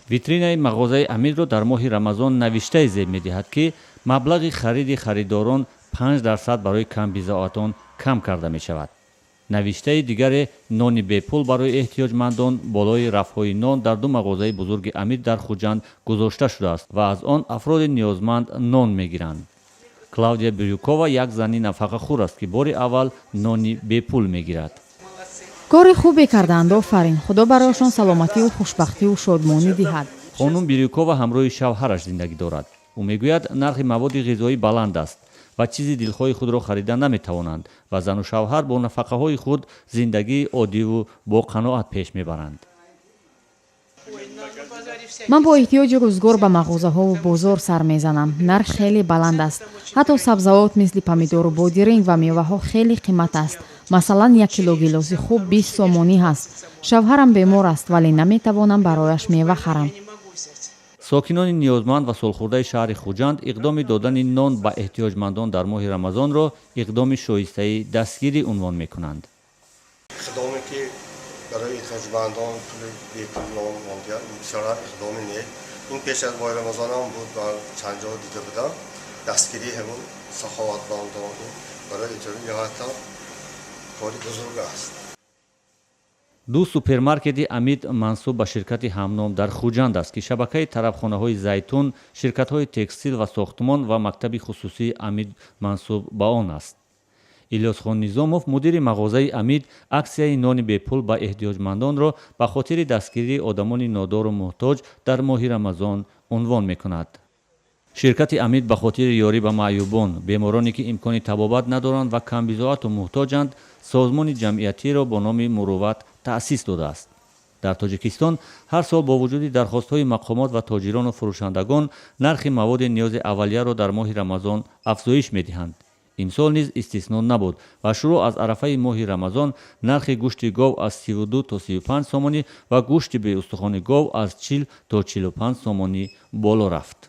витринаи мағозаи Амидро дар моҳи Рамазон навиштаи зеб медиҳад ки маблағи хариди харидорон 5% барои камбизоатон кам карда мешавад. навиштаи дигаре нони бепул барои эҳтиёҷмандон болои рафъҳои нон дар ду мағозаи бузурги Амид дар Хуҷанд гузошта шудааст ва аз он афроди ниёзманд нон мегиранд. Клаудия Бирюкова як зани нафақахӯр аст ки бори аввал нони бепул мегирад. кори хубе карданд, офарин. худо барояшон саломативу хушбахтиву шодмонӣ диҳад. хонум Бирюкова ҳамроҳи шавҳараш зиндагӣ дорад. ӯ мегӯяд нархи маводи ғизоӣ баланд аст ва чизи дилхоҳи худро харида наметавонанд ва зану шавҳар бо нафақаҳои худ зиндагии оддиву бо қаноат пеш мебаранд. ман бо эҳтиёҷи рӯзгор ба мағозаҳову бозор сар мезанам. нарх хеле баланд аст. ҳатто сабзавот мисли помидору бодиринг ва меваҳо хеле қимат аст. масалан 1 кило гилоси хуб 20 сомонӣ ҳаст. шавҳарам бемор аст, вале наметавонам барояш мева харам. сокинони ниёзманд ва солхӯрдаи шаҳри Хуҷанд иқдоми додани нон ба эҳтиёҷмандон дар моҳи Рамазонро иқдоми шоистаи дастгирӣ унвон мекунанд. иқдоме ки барои эҳтиёҷмандон пули бепул нон мондия бисёра иқдоми не. ин пеш аз моҳи Рамазон ҳам буд ва чанд ҷо дида будам. дастгирии ҳамон саховатмандон барои эҷоби ниҳоята кори бузург аст. ду супермаркети Амид мансуб ба ширкати ҳамном дар Хуҷанд аст ки шабакаи тарабхонаҳои Зайтун, ширкатҳои текстил ва сохтмон ва мактаби хусусии Амид мансуб ба он аст. Илёсхон Низомов, мудири мағозаи Амид, аксияи нони бепул ба эҳтиёҷмандонро ба хотири дастгирии одамони нодору муҳтоҷ дар моҳи Рамазон унвон мекунад. ширкати Амид ба хотири ёрӣ ба маъюбон, бемороне ки имкони табобат надоранд ва камбизоату муҳтоҷанд, созмони ҷамъиятиро бо номи Мурувват таъсис додааст. дар Тоҷикистон ҳар сол бо вуҷуди дархостҳои мақомот ва тоҷирону фурӯшандагон нархи маводи ниёзи аввалияро дар моҳи Рамазон афзоиш медиҳанд. имсол низ истисно набуд ва шурӯъ аз арафаи моҳи Рамазон нархи гӯшти гов аз 32 то 35 сомонӣ ва гӯшти беустухони гов аз 40 то 45 сомонӣ боло рафт.